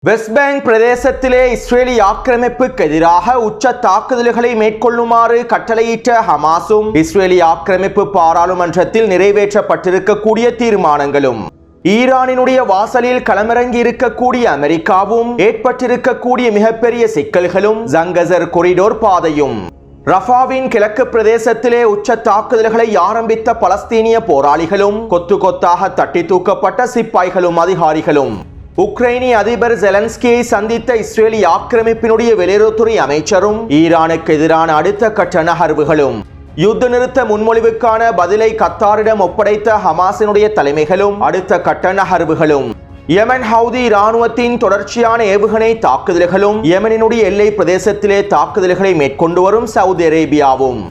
West bank பிரதேசத்திலே Israeli ஆக்கிரமிப்புக்கு எதிராக உச்ச தாக்குதல்களை மேற்கொள்ளுமாறு கட்டளையிட்ட ஹமாஸும் இஸ்ரேலி ஆக்கிரமிப்பு பாராளுமன்றத்தில் நிறைவேற்றப்பட்டிருக்கக்கூடிய தீர்மானங்களும் ஈரானினுடைய வாசலில் களமிறங்கி இருக்கக்கூடிய அமெரிக்காவும் ஏற்பட்டிருக்கக்கூடிய மிகப்பெரிய சிக்கல்களும் ஜங்கசர் கொரிடோர் பாதையும் ரஃபாவின் கிழக்கு பிரதேசத்திலே உச்ச தாக்குதல்களை ஆரம்பித்த பலஸ்தீனிய போராளிகளும் கொத்து கொத்தாக தட்டி தூக்கப்பட்ட சிப்பாய்களும் அதிகாரிகளும் உக்ரைனிய அதிபர் ஜெலன்ஸ்கியை சந்தித்த இஸ்ரேலி ஆக்கிரமிப்பினுடைய வெளியுறவுத்துறை அமைச்சரும் ஈரானுக்கு எதிரான அடுத்த கட்ட நகர்வுகளும் யுத்த நிறுத்த முன்மொழிவுக்கான பதிலை கத்தாரிடம் ஒப்படைத்த ஹமாஸினுடைய தலைமைகளும் அடுத்த கட்ட நகர்வுகளும் யெமன் ஹவுதி இராணுவத்தின் தொடர்ச்சியான ஏவுகணை தாக்குதல்களும் யெமனினுடைய எல்லை பிரதேசத்திலே தாக்குதல்களை மேற்கொண்டு வரும் சவுதி அரேபியாவும்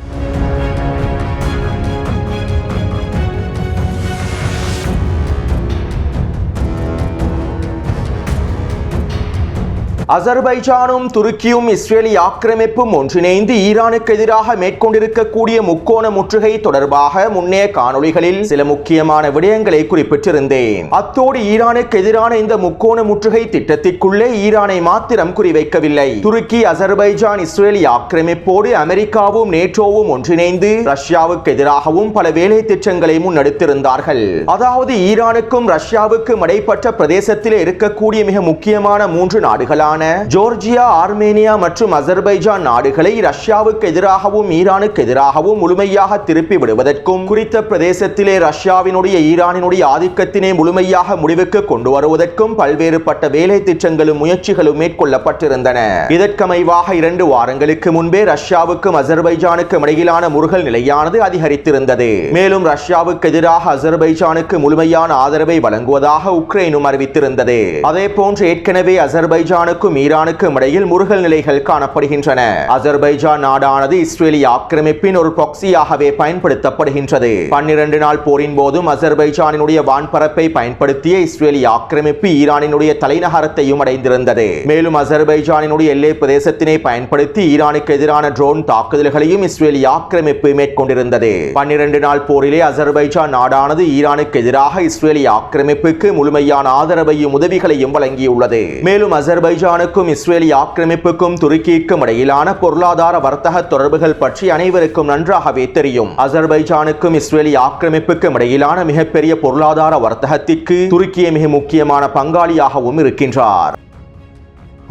அசர்பைஜானும் துருக்கியும் இஸ்ரேலி ஆக்கிரமிப்பும் ஒன்றிணைந்து ஈரானுக்கு எதிராக மேற்கொண்டிருக்கக்கூடிய முக்கோண முற்றுகை தொடர்பாக முன்னைய காணொளிகளில் சில முக்கியமான விடயங்களை குறிப்பிட்டிருந்தேன். அத்தோடு ஈரானுக்கு எதிரான இந்த முக்கோண முற்றுகை திட்டத்திற்குள்ளே ஈரானை மாத்திரம் குறிவைக்கவில்லை. துருக்கி, அசர்பைஜான், இஸ்ரேலி ஆக்கிரமிப்போடு அமெரிக்காவும் நேட்டோவும் ஒன்றிணைந்து ரஷ்யாவுக்கு எதிராகவும் பல வேலை திட்டங்களை முன்னெடுத்திருந்தார்கள். அதாவது ஈரானுக்கும் ரஷ்யாவுக்கும் இடைப்பட்ட பிரதேசத்தில் இருக்கக்கூடிய மிக முக்கியமான 3 நாடுகளான ஜோர்ஜியா, ஆர்மேனியா மற்றும் அசர்பைஜான் நாடுகளை ரஷ்யாவுக்கு எதிராகவும் ஈரானுக்கு எதிராகவும் முழுமையாக திருப்பி விடுவதற்கும் குறித்த பிரதேசத்திலே ரஷ்யாவினுடைய ஈரானினுடைய ஆதிக்கத்தினை முழுமையாக முடிவுக்கு கொண்டு வருவதற்கும் பல்வேறுபட்ட வேலை திட்டங்களும் முயற்சிகளும் மேற்கொள்ளப்பட்டிருந்தன. இதற்கமைவாக 2 வாரங்களுக்கு முன்பே ரஷ்யாவுக்கும் அசர்பைஜானுக்கும் இடையிலான முறுகல் நிலையானது அதிகரித்திருந்தது. மேலும் ரஷ்யாவுக்கு எதிராக அசர்பைஜானுக்கு முழுமையான ஆதரவை வழங்குவதாக உக்ரைனும் அறிவித்திருந்தது. அதே போன்று ஏற்கனவே அசர்பைஜானுக்கும் ஈரானுக்கும் இடையில் முறுகல் நிலைகள் காணப்படுகின்றன. அசர்பைஜான் நாடானது இஸ்ரேலி ஆக்கிரமிப்பின் ஒரு ப்ராக்ஸியாகவே பயன்படுத்தப்படுகின்றது. 12 நாள் போரின் போதும் அசர்பைஜானினுடைய வான்பரப்பை பயன்படுத்திய இஸ்ரேலி ஆக்கிரமிப்பு ஈரானினுடைய தலைநகரத்தையும் அடைந்திருந்தது. மேலும் அசர்பைஜானினுடைய எல்லை பிரதேசத்தினை பயன்படுத்தி ஈரானுக்கு எதிரான ட்ரோன் தாக்குதல்களையும் இஸ்ரேலி ஆக்கிரமிப்பு மேற்கொண்டிருந்தது. 12 நாள் போரிலே அசர்பைஜான் நாடானது ஈரானுக்கு எதிராக இஸ்ரேலி ஆக்கிரமிப்புக்கு முழுமையான ஆதரவையும் உதவிகளையும் வழங்கியுள்ளது. மேலும் அசர்பைஜானுக்கும் இஸ்ரேலி ஆக்கிரமிப்புக்கும் துருக்கிக்கும் இடையிலான பொருளாதார வர்த்தக தொடர்புகள் பற்றி அனைவருக்கும் நன்றாகவே தெரியும். அசர்பைஜானுக்கும் இஸ்ரேலி ஆக்கிரமிப்புக்கும் இடையிலான மிகப்பெரிய பொருளாதார வர்த்தகத்திற்கு துருக்கிய மிக முக்கியமான பங்காளியாகவும் இருக்கின்றார்.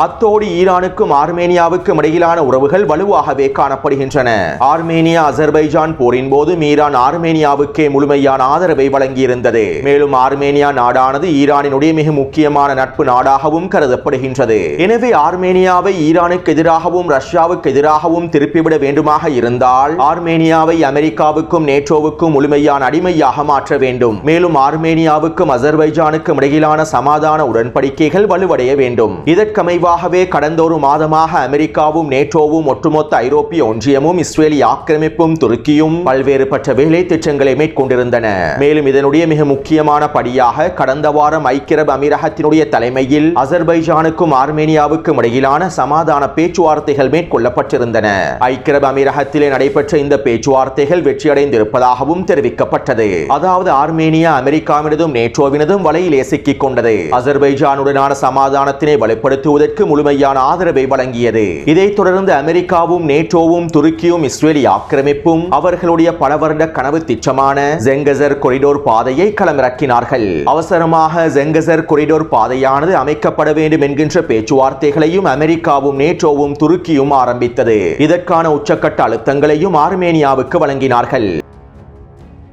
அத்தோடு ஈரானுக்கும் ஆர்மேனியாவுக்கும் இடையிலான உறவுகள் வலுவாகவே காணப்படுகின்றன. ஆர்மேனியா அசர்பைஜான் போரின் போது ஈரான் ஆர்மேனியாவுக்கே முழுமையான ஆதரவை வழங்கியிருந்தது. மேலும் ஆர்மேனியா நாடானது ஈரானினுடைய மிக முக்கியமான நட்பு நாடாகவும் கருதப்படுகின்றது. எனவே ஆர்மேனியாவை ஈரானுக்கு எதிராகவும் ரஷ்யாவுக்கு எதிராகவும் திருப்பிவிட வேண்டுமாக இருந்தால் ஆர்மேனியாவை அமெரிக்காவுக்கும் நேட்டோவுக்கும் முழுமையான அடிமையாக மாற்ற வேண்டும். மேலும் ஆர்மேனியாவுக்கும் அசர்பைஜானுக்கும் இடையிலான சமாதான உடன்படிக்கைகள் வலுவடைய வேண்டும். இதற்கமைவாக கடந்த ஒரு மாதமாக அமெரிக்காவும் நேட்டோவும் ஒட்டுமொத்த ஐரோப்பிய ஒன்றியமும் இஸ்ரேலி ஆக்கிரமிப்பும் துருக்கியும் பல்வேறுபட்ட வேலை திட்டங்களை மேற்கொண்டிருந்தன. மேலும் இதனுடைய மிக முக்கியமான படியாக கடந்த வாரம் ஐக்கிய அரபு அமீரகத்தினுடைய தலைமையில் அசர்பைஜானுக்கும் ஆர்மேனியாவுக்கும் இடையிலான சமாதான பேச்சுவார்த்தைகள் மேற்கொள்ளப்பட்டிருந்தன. ஐக்கிய அரபு அமீரகத்திலே நடைபெற்ற இந்த பேச்சுவார்த்தைகள் வெற்றியடைந்திருப்பதாகவும் தெரிவிக்கப்பட்டது. அதாவது ஆர்மேனியா அமெரிக்காவினதும் நேட்டோவினதும் வலையிலே சிக்கிக் கொண்டது. அசர்பைஜானுடனான சமாதானத்தினை வலுப்படுத்துவதற்கு முழுமையான ஆதரவை வழங்கியது. இதைத் தொடர்ந்து அமெரிக்காவும் நேட்டோவும் துருக்கியும் இஸ்ரேலி ஆக்கிரமிப்பும் அவர்களுடைய பல வருட கனவு திட்டமான ஜங்கசர் கொரிடோர் பாதையை களமிறக்கினார்கள். அவசரமாக ஜங்கசர் கொரிடோர் பாதையானது அமைக்கப்பட வேண்டும் என்கின்ற பேச்சுவார்த்தைகளையும் அமெரிக்காவும் நேட்டோவும் துருக்கியும் ஆரம்பித்தது. இதற்கான உச்சக்கட்ட அழுத்தங்களையும் ஆர்மேனியாவுக்கு வழங்கினார்கள்.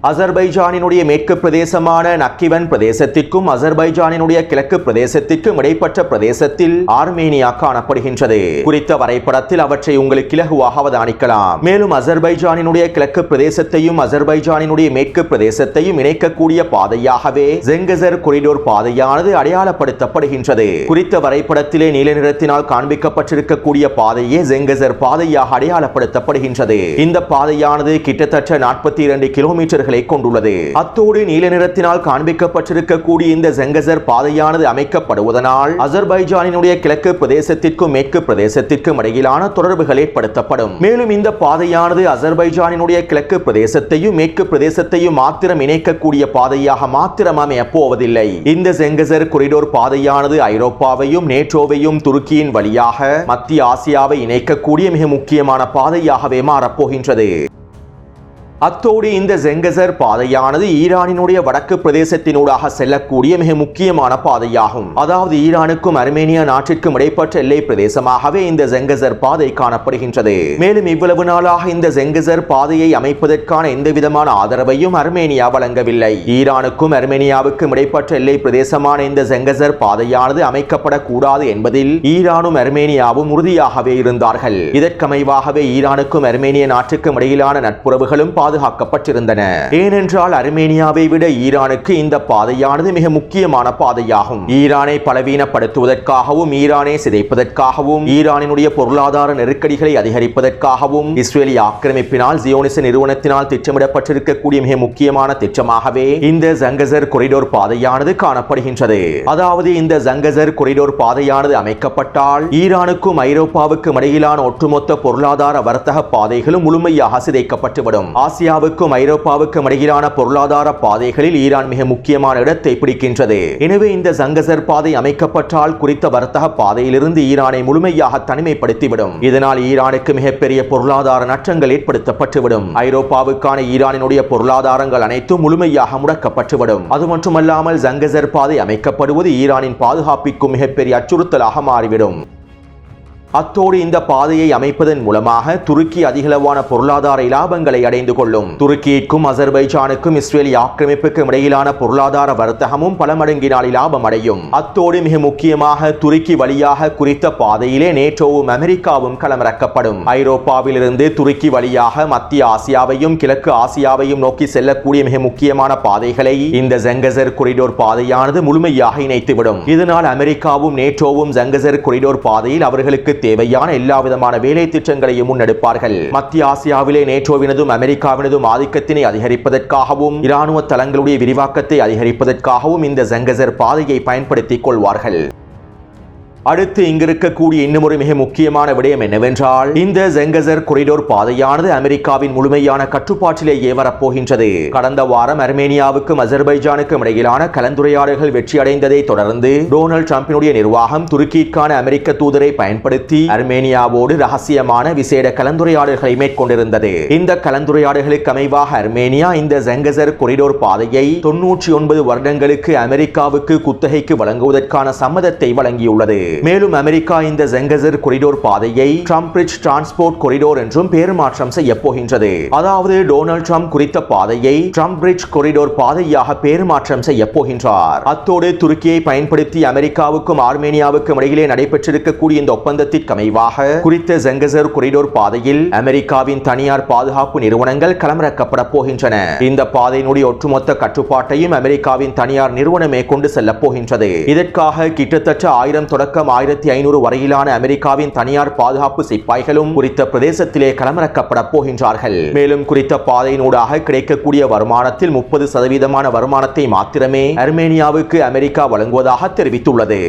அசர்பைஜானினுடைய மேற்கு பிரதேசமான நக்கிவன் பிரதேசத்திற்கும் அசர்பைஜானினுடைய கிழக்கு பிரதேசத்திற்கும் இடைப்பட்ட பிரதேசத்தில் ஆர்மேனியா காணப்படுகின்றது. குறித்த வரைபடத்தில் அவற்றை உங்களுக்கு இலகுவாக அவதானிக்கலாம். மேலும் அசர்பைஜானினுடைய கிழக்கு பிரதேசத்தையும் அசர்பைஜானினுடைய மேற்கு பிரதேசத்தையும் இணைக்கக்கூடிய பாதையாகவே ஜங்கசர் கொரிடோர் பாதையானது அடையாளப்படுத்தப்படுகின்றது. குறித்த வரைபடத்திலே நீல நிறத்தினால் காண்பிக்கப்பட்டிருக்கக்கூடிய பாதையே ஜங்கசர் பாதையாக அடையாளப்படுத்தப்படுகின்றது. இந்த பாதையானது கிட்டத்தட்ட 42 கிலோமீட்டர்கள் ஆற்றலை கொண்டுள்ளது. அத்தோடு நீல நிறத்தினால் காண்பிக்கப்பட்டிருக்கக்கூடிய இந்த ஜங்கசர் பாதையானது அமைக்கப்படுவதனால் அசர்பைஜானினுடைய கிழக்கு பிரதேசத்திற்கும் மேற்கு பிரதேசத்திற்கும் இடையிலான தொடர்புகள் ஏற்படுத்தப்படும். மேலும் இந்த பாதையானது அசர்பைஜானினுடைய கிழக்கு பிரதேசத்தையும் மேற்கு பிரதேசத்தையும் மாத்திரம் இணைக்கக்கூடிய பாதையாக மாத்திரம் அமையப் போவதில்லை. இந்த ஜங்கசர் கொரிடோர் பாதையானது ஐரோப்பாவையும் நேட்டோவையும் துருக்கியின் வழியாக மத்திய ஆசியாவை இணைக்கக்கூடிய மிக முக்கியமான பாதையாகவே மாறப்போகின்றது. அத்தோடு இந்த ஜங்கசர் பாதையானது ஈரானினுடைய வடக்கு பிரதேசத்தினூடாக செல்லக்கூடிய மிக முக்கியமான பாதையாகும். அதாவது ஈரானுக்கும் அர்மேனியா நாட்டிற்கும் இடைப்பட்ட எல்லை பிரதேசமாகவே இந்த ஜங்கசர் பாதை காணப்படுகின்றது. மேலும் இவ்வளவு நாளாக இந்த ஜங்கசர் பாதையை அமைப்பதற்கான எந்தவிதமான ஆதரவையும் அர்மேனியா வழங்கவில்லை. ஈரானுக்கும் அர்மேனியாவுக்கும் இடைப்பட்ட எல்லை பிரதேசமான இந்த ஜங்கசர் பாதையானது அமைக்கப்படக்கூடாது என்பதில் ஈரானும் அர்மேனியாவும் உறுதியாகவே இருந்தார்கள். இதற்கமைவாகவே ஈரானுக்கும் அர்மேனிய நாட்டுக்கும் இடையிலான நட்புறவுகளும் பாதுகாக்கப்பட்டிருந்தன. ஏனென்றால் அர்மேனியாவை விட ஈரானுக்கு இந்த பாதையானது மிக முக்கியமான பாதையாகும். ஈரானை பலவீனப்படுத்துவதற்காகவும் ஈரானை சிதைப்பதற்காகவும் ஈரானினுடைய பொருளாதார நெருக்கடிகளை அதிகரிப்பதற்காகவும் இஸ்ரேலிய ஆக்கிரமிப்பினால் ஜியோனிச நிறுவனத்தினால் திட்டமிடப்பட்டிருக்கக்கூடிய மிக முக்கியமான திட்டமாகவே இந்த ஜங்கசர் கொரிடோர் பாதையானது காணப்படுகின்றது. அதாவது இந்த ஜங்கசர் கொரிடோர் பாதையானது அமைக்கப்பட்டால் ஈரானுக்கும் ஐரோப்பாவுக்கும் இடையிலான ஒட்டுமொத்த பொருளாதார வர்த்தக பாதைகளும் முழுமையாக சிதைக்கப்பட்டுவிடும். ஆசியாவுக்கும் ஐரோப்பாவுக்கும் இடையிலான பொருளாதார பாதைகளில் ஈரான் மிக முக்கியமான இடத்தை பிடிக்கின்றது. எனவே இந்த ஜங்கசர் பாதை அமைக்கப்பட்டால் குறித்த வர்த்தக பாதையிலிருந்து ஈரானை முழுமையாக தனிமைப்படுத்திவிடும். இதனால் ஈரானுக்கு மிகப்பெரிய பொருளாதார நஷ்டங்கள் ஏற்படுத்தப்பட்டுவிடும். ஐரோப்பாவுக்கான ஈரானினுடைய பொருளாதாரங்கள் அனைத்தும் முழுமையாக முடக்கப்பட்டுவிடும். அது மட்டுமல்லாமல் ஜங்கசர் பாதை அமைக்கப்படுவது ஈரானின் பாதுகாப்பிற்கும் மிகப்பெரிய அச்சுறுத்தலாக மாறிவிடும். அத்தோடு இந்த பாதையை அமைப்பதன் மூலமாக துருக்கி அதிகளவான பொருளாதார இலாபங்களை அடைந்து கொள்ளும். துருக்கிக்கும் அசர்பைஜானுக்கும் இஸ்ரேலிய ஆக்கிரமிப்புக்கும் இடையிலான பொருளாதார வர்த்தகமும் பல மடங்கினால் இலாபம் அடையும். அத்தோடு மிக முக்கியமாக துருக்கி வழியாக குறித்த பாதையிலே நேட்டோவும் அமெரிக்காவும் களமிறக்கப்படும். ஐரோப்பாவிலிருந்து துருக்கி வழியாக மத்திய ஆசியாவையும் கிழக்கு ஆசியாவையும் நோக்கி செல்லக்கூடிய மிக முக்கியமான பாதைகளை இந்த ஜங்கசர் கொரிடோர் பாதையானது முழுமையாக இணைத்துவிடும். இதனால் அமெரிக்காவும் நேட்டோவும் ஜங்கசர் கொரிடோர் பாதையில் அவர்களுக்கு தேவையான எல்லா விதமான வேலை திட்டங்களையும் முன்னெடுப்பார்கள். மத்திய ஆசியாவிலே நேட்டோவினதும் அமெரிக்காவினதும் ஆதிக்கத்தினை அதிகரிப்பதற்காகவும் இராணுவ தளங்களுடைய விரிவாக்கத்தை அதிகரிப்பதற்காகவும் இந்த ஜங்கசர் பாதையை பயன்படுத்திக் கொள்வார்கள். அடுத்து இங்கிருக்கக்கூடிய இன்னும் மிக முக்கியமான விடயம் என்னவென்றால் இந்த ஜங்கசர் கொரிடோர் பாதையானது அமெரிக்காவின் முழுமையான கட்டுப்பாட்டிலேயே வரப்போகின்றது. கடந்த வாரம் அர்மேனியாவுக்கும் அசர்பைஜானுக்கும் இடையிலான கலந்துரையாடல்கள் வெற்றியடைந்ததை தொடர்ந்து டொனால்ட் ட்ரம்பினுடைய நிர்வாகம் துருக்கிக்கான அமெரிக்க தூதரை பயன்படுத்தி அர்மேனியாவோடு ரகசியமான விசேட கலந்துரையாடல்களை மேற்கொண்டிருந்தது. இந்த கலந்துரையாடல்களுக்கு அமைவாக அர்மேனியா இந்த ஜங்கசர் கொரிடோர் பாதையை 99 வருடங்களுக்கு அமெரிக்காவுக்கு குத்தகைக்கு வழங்குவதற்கான சம்மதத்தை வழங்கியுள்ளது. மேலும் அமெரிக்கா இந்த ஜங்கசர் கொரிடோர் பாதையை ட்ரம்ப் பிரிட்ஜ் டிரான்ஸ்போர்ட் கொரிடோர் என்றும் பெயர் மாற்றம் செய்ய போகின்றது. அதாவது டொனால்ட் ட்ரம்ப் குறித்த பாதையை ட்ரம்ப் பிரிட்ஜ் கொரிடோர் பாதையாக பெயர் மாற்றம் செய்ய போகின்றார். அத்தோடு துருக்கியை பயன்படுத்தி அமெரிக்காவுக்கும் ஆர்மேனியாவுக்கும் இடையிலே நடைபெற்றிருக்கக்கூடிய இந்த ஒப்பந்தத்திற்கு அமைவாக குறித்த ஜங்கசர் கொரிடோர் பாதையில் அமெரிக்காவின் தனியார் பாதுகாப்பு நிறுவனங்கள் களமிறக்கப்பட போகின்றன. இந்த பாதையினுடைய ஒட்டுமொத்த கட்டுப்பாட்டையும் அமெரிக்காவின் தனியார் நிறுவனமே கொண்டு செல்ல போகின்றது. இதற்காக கிட்டத்தட்ட 1000 தொடக்கம் 1500 வரையிலான அமெரிக்காவின் தனியார் பாதுகாப்பு சிப்பாய்களும் குறித்த பிரதேசத்திலே களமிறக்கப்பட போகின்றார்கள். மேலும் குறித்த பாதையினூடாக கிடைக்கக்கூடிய வருமானத்தில் 30% வருமானத்தை மாத்திரமே அர்மேனியாவுக்கு அமெரிக்கா வழங்குவதாக தெரிவித்துள்ளது.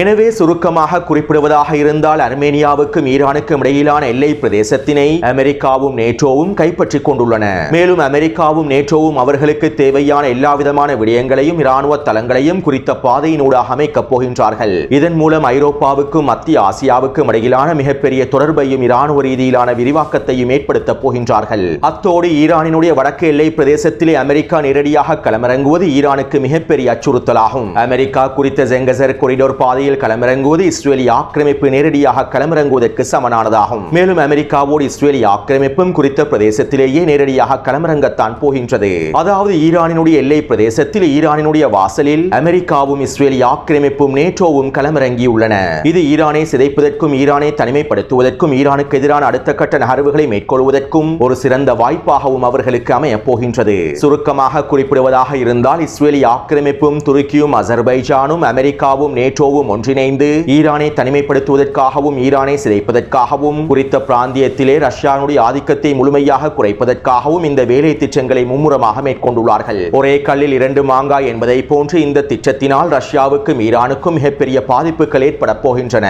எனவே சுருக்கமாக குறிப்பிடுவதாக இருந்தால் அர்மேனியாவுக்கும் ஈரானுக்கும் இடையிலான எல்லை பிரதேசத்தினை அமெரிக்காவும் நேட்டோவும் கைப்பற்றிக் கொண்டுள்ளன. மேலும் அமெரிக்காவும் நேட்டோவும் அவர்களுக்கு தேவையான எல்லா விதமான விடயங்களையும் இராணுவ தளங்களையும் குறித்த பாதையினூடாக அமைக்கப் போகின்றார்கள். இதன் மூலம் ஐரோப்பாவுக்கும் மத்திய ஆசியாவுக்கும் இடையிலான மிகப்பெரிய தொடர்பையும் இராணுவ ரீதியிலான விரிவாக்கத்தையும் ஏற்படுத்தப் போகின்றார்கள். அத்தோடு ஈரானினுடைய வடக்கு எல்லை பிரதேசத்திலே அமெரிக்கா நேரடியாக களமிறங்குவது ஈரானுக்கு மிகப்பெரிய அச்சுறுத்தலாகும். அமெரிக்கா குறித்த ஜங்கசர் கொரிடோர் பாதை களமிறங்குவது இஸ்ரேலிய ஆக்கிரமிப்பு நேரடியாக களமிறங்குவதற்கு சமனானதாகும். மேலும் அமெரிக்காவோடு இஸ்ரேலிய ஆக்கிரமிப்பும் குறித்த பிரதேசத்திலேயே நேரடியாக களமிறங்கத்தான் போகின்றது. அதாவது ஈரானினுடைய எல்லை பிரதேசத்தில் ஈரானினுடைய வாசலில் அமெரிக்காவும் இஸ்ரேலிய ஆக்கிரமிப்பும் நேட்டோவும் களமிறங்கியுள்ளன. இது ஈரானை சிதைப்பதற்கும் ஈரானை தனிமைப்படுத்துவதற்கும் ஈரானுக்கு எதிரான அடுத்த கட்ட நகர்வுகளை மேற்கொள்வதற்கும் ஒரு சிறந்த வாய்ப்பாகவும் அவர்களுக்கு அமையப் போகின்றது. சுருக்கமாக குறிப்பிடுவதாக இருந்தால் இஸ்ரேலிய ஆக்கிரமிப்பும் துருக்கியும் அசர்பைஜானும் அமெரிக்காவும் நேட்டோவும் ரஷ்யாவும் ஒன்றிணைந்து ஈரானை தனிமைப்படுத்துவதற்காகவும் ஈரானை சிதைப்பதற்காகவும் குறித்த பிராந்தியத்திலே ரஷ்யாவுடைய ஆதிக்கத்தை முழுமையாக குறைப்பதற்காகவும் இந்த வேலை திட்டங்களை மும்முரமாக மேற்கொண்டுள்ளார்கள். ஒரே கல்லில் இரண்டு மாங்காய் என்பதை போன்று இந்த திட்டத்தினால் ரஷ்யாவுக்கும் ஈரானுக்கும் மிகப்பெரிய பாதிப்புகள் ஏற்பட போகின்றன.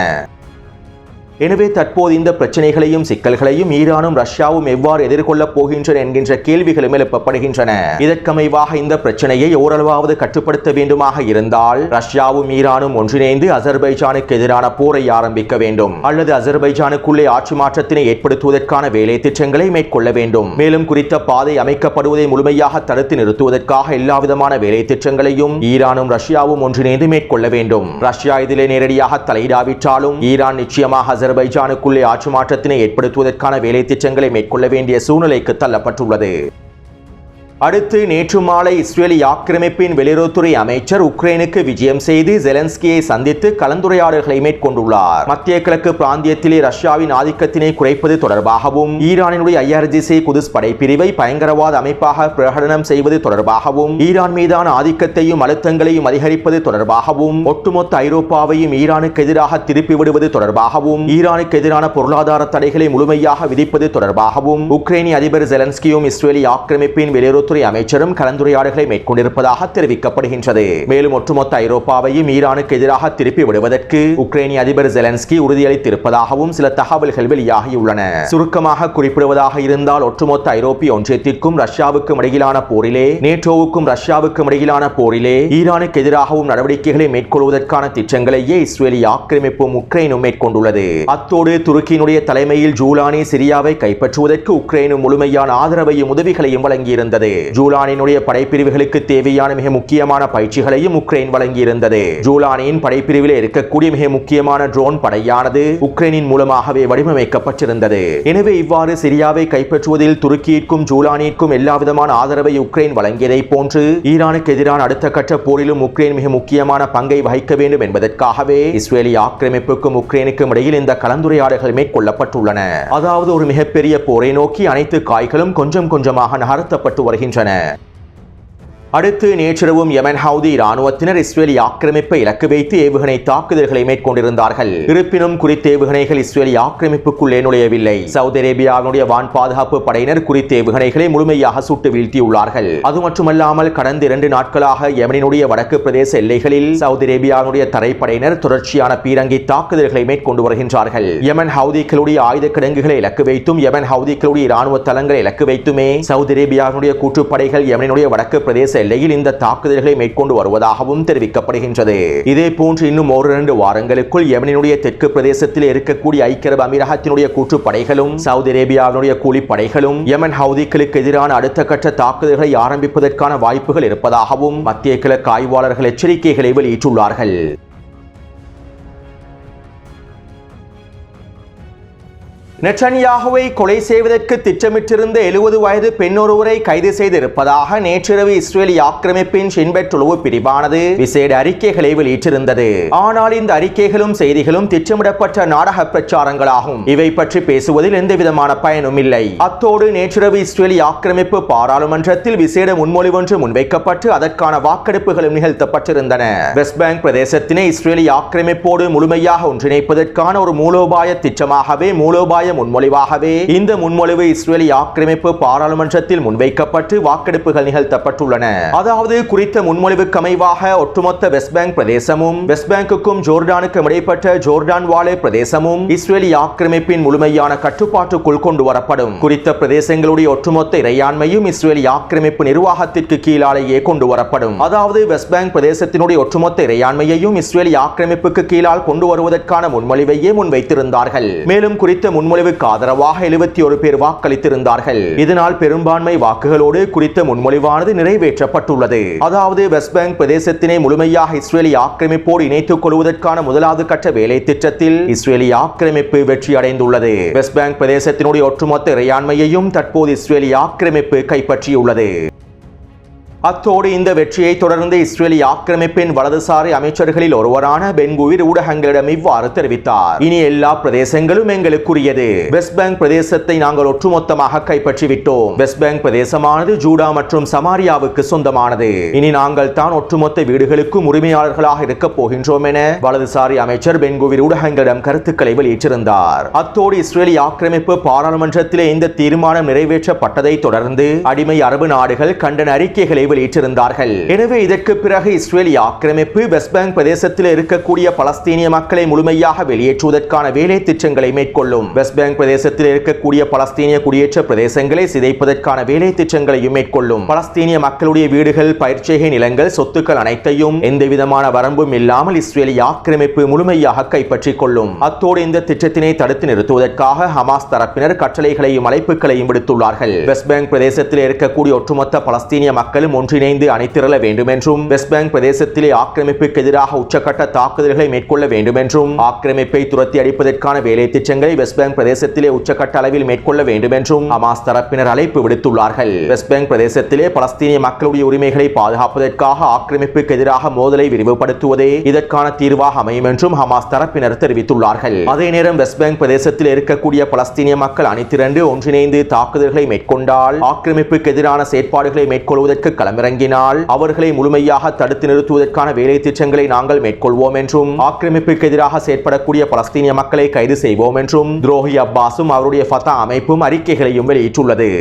எனவே தற்போது இந்த பிரச்சனைகளையும் சிக்கல்களையும் ஈரானும் ரஷ்யாவும் எவ்வாறு எதிர்கொள்ளப் போகின்றன என்கின்ற கேள்விகளும் எழுப்பப்படுகின்றன. இதற்கமைவாக இந்த பிரச்சனையை ஓரளவாவது கட்டுப்படுத்த வேண்டுமாக இருந்தால் ரஷ்யாவும் ஈரானும் ஒன்றிணைந்து அசர்பைஜானுக்கு எதிரான போரை ஆரம்பிக்க வேண்டும், அல்லது அசர்பைஜானுக்குள்ளே ஆட்சி மாற்றத்தினை ஏற்படுத்துவதற்கான வேலை திட்டங்களை மேற்கொள்ள வேண்டும். மேலும் குறித்த பாதை அமைக்கப்படுவதை முழுமையாக தடுத்து நிறுத்துவதற்காக எல்லாவிதமான வேலை திட்டங்களையும் ஈரானும் ரஷ்யாவும் ஒன்றிணைந்து மேற்கொள்ள வேண்டும். ரஷ்யா இதிலே நேரடியாக தலையிடாவிட்டாலும் ஈரான் நிச்சயமாக அசர்பைஜானுக்குள்ளே ஆட்சி மாற்றத்தினை ஏற்படுத்துவதற்கான வேலை திட்டங்களை மேற்கொள்ள வேண்டிய சூழ்நிலைக்கு தள்ளப்பட்டுள்ளது. அடுத்து நேற்று மாலை இஸ்ரேலி ஆக்கிரமிப்பின் வெளியுறவுத்துறை அமைச்சர் உக்ரைனுக்கு விஜயம் செய்து ஜெலன்ஸ்கியை சந்தித்து கலந்துரையாடல்களை மேற்கொண்டுள்ளார். மத்திய கிழக்கு பிராந்தியத்திலே ரஷ்யாவின் ஆதிக்கத்தினை குறைப்பது தொடர்பாகவும் ஈரானினுடைய IRGC குதுஸ் படைப்பிரிவை பயங்கரவாத அமைப்பாக பிரகடனம் செய்வது தொடர்பாகவும் ஈரான் மீதான ஆதிக்கத்தையும் அழுத்தங்களையும் அதிகரிப்பது தொடர்பாகவும் ஒட்டுமொத்த ஐரோப்பாவையும் ஈரானுக்கு எதிராக திருப்பி விடுவது தொடர்பாகவும் ஈரானுக்கு எதிரான பொருளாதார தடைகளை முழுமையாக விதிப்பது தொடர்பாகவும் உக்ரைனிய அதிபர் ஜெலன்ஸ்கியும் இஸ்ரேலி ஆக்கிரமிப்பின் வெளியுறவு அமைச்சரும் கலந்துரையாடல்களை மேற்கொண்டிருப்பதாக தெரிவிக்கப்படுகின்றது. மேலும் ஒட்டுமொத்த ஐரோப்பாவையும் ஈரானுக்கு எதிராக திருப்பி விடுவதற்கு உக்ரைனிய அதிபர் ஜெலன்ஸ்கி உறுதியளித்திருப்பதாகவும் சில தகவல்கள் வெளியாகியுள்ளன. சுருக்கமாக குறிப்பிடுவதாக இருந்தால் ஒட்டுமொத்த ஐரோப்பிய ஒன்றியத்திற்கும் ரஷ்யாவுக்கும் இடையிலான போரிலே நேட்டோவுக்கும் ரஷ்யாவுக்கும் இடையிலான போரிலே ஈரானுக்கு எதிராகவும் நடவடிக்கைகளை மேற்கொள்வதற்கான திட்டங்களையே இஸ்ரேலி ஆக்கிரமிப்பும் உக்ரைனும் மேற்கொண்டுள்ளது. அத்தோடு துருக்கியினுடைய தலைமையில் ஜூலானி சிரியாவை கைப்பற்றுவதற்கு உக்ரைனும் முழுமையான ஆதரவையும் உதவிகளையும் வழங்கியிருந்தது. ஜூலானினுடைய படைப்பிரிவுகளுக்கு தேவையான மிக முக்கியமான பயிற்சிகளையும் உக்ரைன் வழங்கியிருந்தது. ஜூலானியின் படைப்பிரிவில் இருக்கக்கூடிய மிக முக்கியமான ட்ரோன் படையானது உக்ரைனின் மூலமாகவே வடிவமைக்கப்பட்டிருந்தது. எனவே இவ்வாறு சிரியாவை கைப்பற்றுவதில் துருக்கியிற்கும் ஜூலானிற்கும் எல்லாவிதமான ஆதரவை உக்ரைன் வழங்கியதை போன்று ஈரானுக்கு எதிரான அடுத்த கட்ட போரிலும் உக்ரைன் மிக முக்கியமான பங்கை வகிக்க வேண்டும் என்பதற்காகவே இஸ்ரேலி ஆக்கிரமிப்புக்கும் உக்ரைனுக்கும் இடையில் இந்த கலந்துரையாடல்கள் மேற்கொள்ளப்பட்டுள்ளன. அதாவது ஒரு மிகப்பெரிய போரை நோக்கி அனைத்து காய்களும் கொஞ்சம் கொஞ்சமாக நகர்த்தப்பட்டு வருகின்றன. அடுத்து நேற்றிரவும் யெமன் ஹவுதி இராணுவத்தினர் இஸ்ரேலி ஆக்கிரமிப்பை இலக்கு வைத்து ஏவுகணை தாக்குதல்களை மேற்கொண்டிருந்தார்கள். இருப்பினும் குறித்த ஏவுகணைகள் இஸ்ரேலி ஆக்கிரமிப்புக்குள்ளே நுழையவில்லை. சவுதி அரேபியாவுடைய வான் பாதுகாப்பு படையினர் குறித்த ஏவுகணைகளை முழுமையாக சுட்டு வீழ்த்தியுள்ளார்கள். அது மட்டுமல்லாமல் கடந்த 2 நாட்களாக யெமனினுடைய வடக்கு பிரதேச எல்லைகளில் சவுதி அரேபியாவுடைய தரைப்படையினர் தொடர்ச்சியான பீரங்கி தாக்குதல்களை மேற்கொண்டு வருகின்றார்கள். யெமன் ஹவுதிகளுடைய ஆயுத கிடங்குகளை இலக்கு வைத்தும் யெமன் ஹவுதிகளுடைய இராணுவ தளங்களை இலக்கு வைத்துமே சவுதி அரேபியாவுடைய கூட்டுப்படைகள் யெமனினுடைய வடக்கு பிரதேச எல்லையில் இந்த தாக்குதல்களை மேற்கொண்டு வருவதாகவும் தெரிவிக்கப்படுகின்றது. இதே போன்று இன்னும் 1-2 வாரங்களுக்குள் யெமனினுடைய தெற்கு பிரதேசத்தில் இருக்கக்கூடிய ஐக்கிய அரபு அமீரகத்தினுடைய கூட்டுப்படைகளும் சவுதி அரேபியாவுடைய கூலிப்படைகளும் யெமன் ஹவுதிகளுக்கு எதிரான அடுத்த கட்ட தாக்குதல்களை ஆரம்பிப்பதற்கான வாய்ப்புகள் இருப்பதாகவும் மத்திய கிழக்கு ஆய்வாளர்கள் எச்சரிக்கைகளை வெளியிட்டுள்ளார்கள். நெட்டன்யாகுவை கொலை செய்வதற்கு திட்டமிட்டிருந்த 70 வயது பெண்ணொருவரை கைது செய்திருப்பதாக நேற்றிரவு இஸ்ரேலி ஆக்கிரமிப்பின் ஷின் பெட் உளவு பிரிவானது விசேட அறிக்கைகளை வெளியிட்டிருந்தது. ஆனால் இந்த அறிக்கைகளும் செய்திகளும் திட்டமிடப்பட்ட நாடக பிரச்சாரங்களாகும். இவை பற்றி பேசுவதில் எந்தவிதமான பயனும் இல்லை. அத்தோடு நேற்றிரவு இஸ்ரேலி ஆக்கிரமிப்பு பாராளுமன்றத்தில் விசேட முன்மொழிவு ஒன்று முன்வைக்கப்பட்டு அதற்கான வாக்கெடுப்புகளும் நிகழ்த்தப்பட்டிருந்தன. வெஸ்ட் பேங்க் பிரதேசத்தினை இஸ்ரேலி ஆக்கிரமிப்போடு முழுமையாக ஒன்றிணைப்பதற்கான ஒரு மூலோபாய திட்டமாகவே மூலோபாய முன்மொழிவாகவே இந்த முன்மொழிவு இஸ்ரேலி ஆக்கிரமிப்பு பாராளுமன்றத்தில் முன்வைக்கப்பட்டு வாக்கெடுப்புகள் நிகழ்த்தப்பட்டுள்ளன. அதாவது குறித்த முன்மொழிவுக்கு அமைவாக ஒட்டுமொத்த வெஸ்ட் பேங்க் பிரதேசமும் வெஸ்ட் பேங்குக்கும் ஜோர்டானுக்கும் இடைப்பட்ட ஜோர்டான் வாலே பிரதேசமும் இஸ்ரேலி ஆக்கிரமிப்பின் முழுமையான கட்டுப்பாட்டுக்குள் கொண்டு வரப்படும். குறித்த பிரதேசங்களுடைய ஒட்டுமொத்த இறையாண்மையும் இஸ்ரேலி ஆக்கிரமிப்பு நிர்வாகத்திற்கு கீழாலேயே கொண்டு வரப்படும். அதாவது வெஸ்ட் பேங்க் பிரதேசத்தினுடைய ஒட்டுமொத்த இறையாண்மையையும் இஸ்ரேலி ஆக்கிரமிப்புக்கு கீழால் கொண்டு வருவதற்கான முன்மொழிவையே முன்வைத்திருந்தார்கள். மேலும் குறித்த முன்மொழிவுக்கு ஆதரவாக 71 பேர் வாக்களித்திருந்தார்கள். இதனால் பெரும்பான்மை வாக்குகளோடு குறித்த முன்மொழிவானது நிறைவேற்றப்பட்டுள்ளது. அதாவது வெஸ்ட் பேங்க் பிரதேசத்தினை முழுமையாக இஸ்ரேலி ஆக்கிரமிப்போடு இணைத்துக் கொள்வதற்கான முதலாவது கட்ட வேலை திட்டத்தில் இஸ்ரேலி ஆக்கிரமிப்பு வெற்றி அடைந்துள்ளது. வெஸ்ட் பேங்க் பிரதேசத்தினுடைய ஒட்டுமொத்த இறையாண்மையையும் தற்போது இஸ்ரேலி ஆக்கிரமிப்பு கைப்பற்றியுள்ளது. அத்தோடு இந்த வெற்றியை தொடர்ந்து இஸ்ரேலிய ஆக்கிரமிப்பின் வலதுசாரி அமைச்சர்களில் ஒருவரான பென்குவிர் ஊடகங்களிடம் இவ்வாறு தெரிவித்தார். இனி எல்லா பிரதேசங்களும் எங்களுக்குரியது. வெஸ்ட் பேங்க் பிரதேசத்தை நாங்கள் ஒட்டுமொத்தமாக கைப்பற்றிவிட்டோம். வெஸ்ட் பேங்க் பிரதேசமானது ஜூடா மற்றும் சமாரியாவுக்கு சொந்தமானது. இனி நாங்கள் தான் ஒட்டுமொத்த வீடுகளுக்கும் உரிமையாளர்களாக இருக்கப் போகின்றோம் என வலதுசாரி அமைச்சர் பென்குவிர் ஊடகங்களிடம் கருத்துக்களை வெளியிட்டிருந்தார். அத்தோடு இஸ்ரேலிய ஆக்கிரமிப்பு பாராளுமன்றத்திலே இந்த தீர்மானம் நிறைவேற்றப்பட்டதை தொடர்ந்து அடிமை அரபு நாடுகள் கண்டன அறிக்கைகளை வெளியிட்டிருந்தார்கள். எனவே இதற்கு பிறகு இஸ்ரேலிய ஆக்கிரமிப்பு வெஸ்ட் பேங்க் பிரதேசத்தில் இருக்கக்கூடிய பலஸ்தீனிய மக்களை முழுமையாக வெளியேற்றுவதற்கான வேலை திட்டங்களை மேற்கொள்ளும். வெஸ்ட் பேங்க் பிரதேசத்தில் இருக்கக்கூடிய பலஸ்தீனிய குடியேற்ற பிரதேசங்களை சிதைப்பதற்கான வேலை திட்டங்களையும் மேற்கொள்ளும். பலஸ்தீனிய மக்களுடைய வீடுகள், பயிர்ச்செய்கை நிலங்கள், சொத்துக்கள் அனைத்தையும் எந்தவிதமான வரம்பும் இல்லாமல் இஸ்ரேலிய ஆக்கிரமிப்பு முழுமையாக கைப்பற்றிக் கொள்ளும். அத்தோடு இந்த திட்டத்தினை தடுத்து நிறுத்துவதற்காக ஹமாஸ் தரப்பினர் கட்டளைகளையும் அழைப்புகளையும் விடுத்துள்ளார்கள். வெஸ்ட் பேங்க் பிரதேசத்தில் இருக்கக்கூடிய ஒட்டுமொத்த பலஸ்தீனிய மக்களும் ஒன்றிணைந்து அணிதிரள வேண்டும் என்றும், வெஸ்ட் பேங்க் பிரதேசத்திலே ஆக்கிரமிப்புக்கு எதிராக உச்சக்கட்ட தாக்குதல்களை மேற்கொள்ள வேண்டும் என்றும், ஆக்கிரமிப்பை துரத்தி அடிப்பதற்கான வேலை திட்டங்களை வெஸ்ட் பேங்க் பிரதேசத்திலே உச்சக்கட்ட அளவில் மேற்கொள்ள வேண்டும் என்றும் ஹமாஸ் தரப்பினர் அழைப்பு விடுத்துள்ளார்கள். வெஸ்ட் பேங்க் பிரதேசத்திலே பலஸ்தீனிய மக்களுடைய உரிமைகளை பாதுகாப்பதற்காக ஆக்கிரமிப்புக்கு எதிராக மோதலை விரிவுபடுத்துவதே இதற்கான தீர்வாக அமையும் என்றும் ஹமாஸ் தரப்பினர் தெரிவித்துள்ளார்கள். அதே நேரம் வெஸ்ட் பேங்க் பிரதேசத்தில் இருக்கக்கூடிய பலஸ்தீனிய மக்கள் அணிதிரண்டு ஒன்றிணைந்து தாக்குதல்களை மேற்கொண்டால், ஆக்கிரமிப்புக்கு எதிரான செயற்பாடுகளை மேற்கொள்வதற்கு களமிறங்கினால் அவர்களை முழுமையாக தடுத்து நிறுத்துவதற்கான வேலை திட்டங்களை நாங்கள் மேற்கொள்வோம் என்றும், ஆக்கிரமிப்புக்கு எதிராக செயற்படக்கூடிய பலஸ்தீனிய மக்களை கைது செய்வோம் என்றும் துரோகி அப்பாஸும் அவருடைய ஃபத்தா அமைப்பும் அறிக்கைகளையும் வெளியிட்டுள்ளது.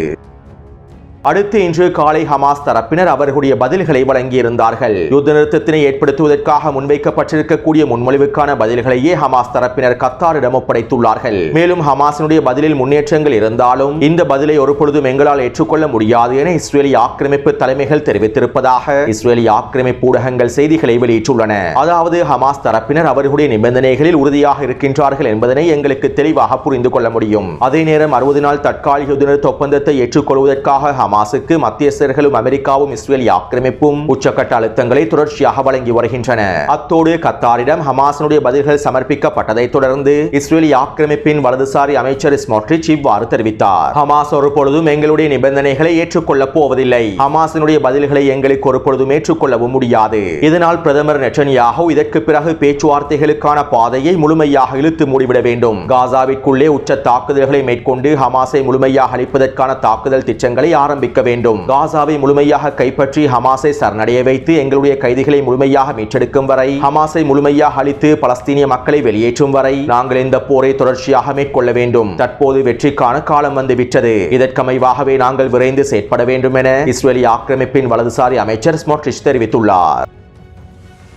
அடுத்து இன்று காலை ஹமாஸ் தரப்பினர் அவர்களுடைய பதில்களை வழங்கியிருந்தார்கள். யுத்த நிறுத்தத்தினை ஏற்படுத்துவதற்காக முன்வைக்கப்பட்டிருக்கக்கூடிய முன்மொழிவுக்கான பதில்களையே ஹமாஸ் தரப்பினர் கத்தாரிடம் ஒப்படைத்துள்ளார்கள். மேலும் ஹமாஸினுடைய பதிலில் முன்னேற்றங்கள் இருந்தாலும் இந்த பதிலை ஒருபொழுதும் எங்களால் ஏற்றுக்கொள்ள முடியாது என இஸ்ரேலிய ஆக்கிரமிப்பு தலைமைகள் தெரிவித்திருப்பதாக இஸ்ரேலிய ஆக்கிரமிப்பு ஊடகங்கள் செய்திகளை வெளியிட்டுள்ளன. அதாவது ஹமாஸ் தரப்பினர் அவர்களுடைய நிபந்தனைகளில் உறுதியாக இருக்கின்றார்கள் என்பதனை எங்களுக்கு தெளிவாக புரிந்து கொள்ள முடியும். அதே நேரம் 60 நாள் தற்காலிக யுத்த நிறுத்த ஒப்பந்தத்தை ஏற்றுக்கொள்வதற்காக ஹமாஸுக்கு மத்தியஸ்தர்களும் அமெரிக்காவும் இஸ்ரேலிய ஆக்கிரமிப்பும் உச்சக்கட்ட அழுத்தங்களை தொடர்ச்சியாக வழங்கி வருகின்றன. அத்தோடு கத்தாரிடம் ஹமாஸினுடைய பதில்கள் சமர்ப்பிக்கப்பட்டதை தொடர்ந்து இஸ்ரேலிய ஆக்கிரமிப்பின் வலதுசாரி அமைச்சர் ஸ்மோட்ரிச் இவ்வாறு தெரிவித்தார். ஹமாஸ் ஒருபொழுதும் எங்களுடைய நிபந்தனைகளை ஏற்றுக்கொள்ளப் போவதில்லை. ஹமாஸினுடைய பதில்களை எங்களுக்கு ஒருபொழுதும் ஏற்றுக்கொள்ளவும் முடியாது. இதனால் பிரதமர் நெட்டன்யாஹூ இதற்கு பிறகு பேச்சுவார்த்தைகளுக்கான பாதையை முழுமையாக இழுத்து மூடிவிட வேண்டும். காசாவிற்குள்ளே உச்ச தாக்குதல்களை மேற்கொண்டு ஹமாஸை முழுமையாக அழிப்பதற்கான தாக்குதல் திட்டங்களை ஆரம்பிக்க வேண்டும். காசாவை முழுமையாக கைப்பற்றி ஹமாஸை சரணடைய வைத்து எங்களுடைய கைதிகளை முழுமையாக மீட்டெடுக்கும் வரை, ஹமாஸை முழுமையாக அழித்து பலஸ்தீனிய மக்களை வெளியேற்றும் வரை நாங்கள் இந்த போரை தொடர்ச்சியாக மேற்கொள்ள வேண்டும். தற்போது வெற்றிக்கான காலம் வந்துவிட்டது. இதற்கமைவாகவே நாங்கள் விரைந்து செயற்பட வேண்டும் என இஸ்ரேலிய ஆக்கிரமிப்பின் வலதுசாரி அமைச்சர் ஸ்மோட்ரிச் தெரிவித்துள்ளார்.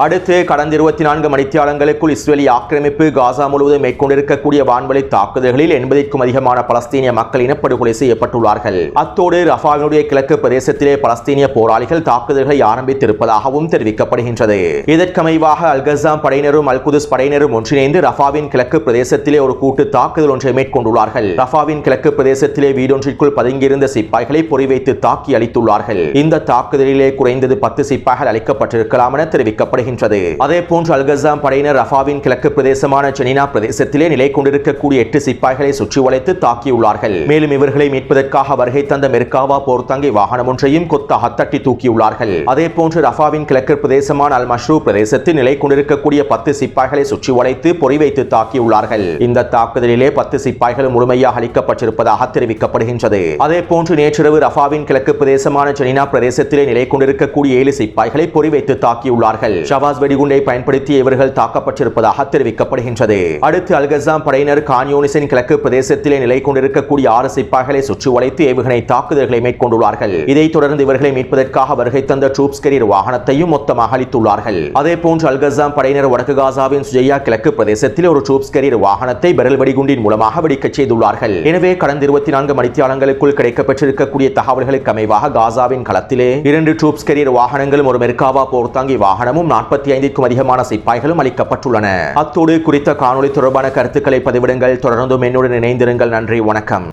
அடுத்து கடந்த 24 மணித்தியாலங்களுக்குள் இஸ்ரேலிய ஆக்கிரமிப்பு காசா முழுவதும் மேற்கொண்டிருக்கக்கூடிய வான்வழி தாக்குதல்களில் 80க்கும் அதிகமான பலஸ்தீனிய மக்கள் இனப்படுகொலை செய்யப்பட்டுள்ளார்கள். அத்தோடு ரஃபாவினுடைய கிழக்கு பிரதேசத்திலே பலஸ்தீனிய போராளிகள் தாக்குதல்களை ஆரம்பித்திருப்பதாகவும் தெரிவிக்கப்படுகின்றது. இதற்கமைவாக அல்-கஸாம் படையினரும் அல்-குதுஸ் படையினரும் ஒன்றிணைந்து ரஃபாவின் கிழக்கு பிரதேசத்திலே ஒரு கூட்டு தாக்குதல் ஒன்றை மேற்கொண்டுள்ளார்கள். ரஃபாவின் கிழக்கு பிரதேசத்திலே வீடொன்றிற்குள் பதுங்கியிருந்த சிப்பாய்களை பொறிவைத்து தாக்கி அளித்துள்ளார்கள். இந்த தாக்குதலிலே குறைந்தது 10 சிப்பாய்கள் அளிக்கப்பட்டிருக்கலாம் என தெரிவிக்கப்படுகிறது. அதே போன்று அல்-கஸாம் படையினர் ரஃபாவின் கிழக்கு பிரதேசமான ஜெனினா பிரதேசத்திலே நிலை கொண்டிருக்கக்கூடிய 8 சிப்பாய்களை சுற்றி வளைத்து தாக்கியுள்ளார்கள். மேலும் இவர்களை மீட்பதற்காக வருகை தந்த மெர்காவா போர்த்தங்கை வாகனம் ஒன்றையும் கொத்தாக தட்டி தூக்கியுள்ளார்கள். அதே போன்று ரஃபாவின் கிழக்கு பிரதேசமான அல் மஷ்ரூ பிரதேசத்தில் நிலை கொண்டிருக்கக்கூடிய 10 சிப்பாய்களை சுற்றி வளைத்து பொறி வைத்து தாக்கியுள்ளார்கள். இந்த தாக்குதலிலே 10 சிப்பாய்கள் முழுமையாக அளிக்கப்பட்டிருப்பதாக தெரிவிக்கப்படுகின்றது. அதே போன்று நேற்றிரவு ரஃபாவின் கிழக்கு பிரதேசமான ஜெனினா பிரதேசத்திலே நிலை கொண்டிருக்கக்கூடிய 7 சிப்பாய்களை பொறி வைத்து தாக்கியுள்ளார்கள். ஷவாஸ் வெடிகுண்டை பயன்படுத்தி இவர்கள் தாக்கப்பட்டிருப்பதாக தெரிவிக்கப்படுகின்றது. அடுத்து அல்-கஸாம் படையினர் கான்யூனிஸின் கிழக்கு பிரதேசத்திலே நிலை கொண்டிருக்கக்கூடிய 6 சிப்பாய்களை சுற்றி வளைத்து ஏவுகணை தாக்குதல்களை மேற்கொண்டுள்ளார்கள். இதைத் தொடர்ந்து இவர்களை மீட்பதற்காக வருகை தந்த ட்ரூப்ஸ் கேரியர் வாகனத்தையும் மொத்தமாக அளித்துள்ளார்கள். அதே போன்று அல்-கஸாம் படையினர் வடக்கு காசாவின் சுஜையா கிழக்கு பிரதேசத்தில் ஒரு ட்ரூப்ஸ் கேரியர் வாகனத்தை பெரல் வெடிகுண்டின் மூலமாக வெடிக்கச் செய்துள்ளார்கள். எனவே கடந்த 24 மணித்தியாலங்களுக்குள் கிடைக்கப்பட்டிருக்கக்கூடிய தகவல்களுக்கு அமைவாக காசாவின் களத்திலே 2 ட்ரூப்ஸ் கேரியர் வாகனங்களும் ஒரு மெர்காவா போர்த்தாங்கி வாகனமும் 45க்கும் அதிகமான சிப்பாய்களும் அளிக்கப்பட்டுள்ளன. அத்தோடு குறித்த காணொளி தொடர்பான கருத்துக்களை பதிவிடுங்கள். தொடர்ந்தும் என்னுடன் இணைந்திருங்கள். நன்றி, வணக்கம்.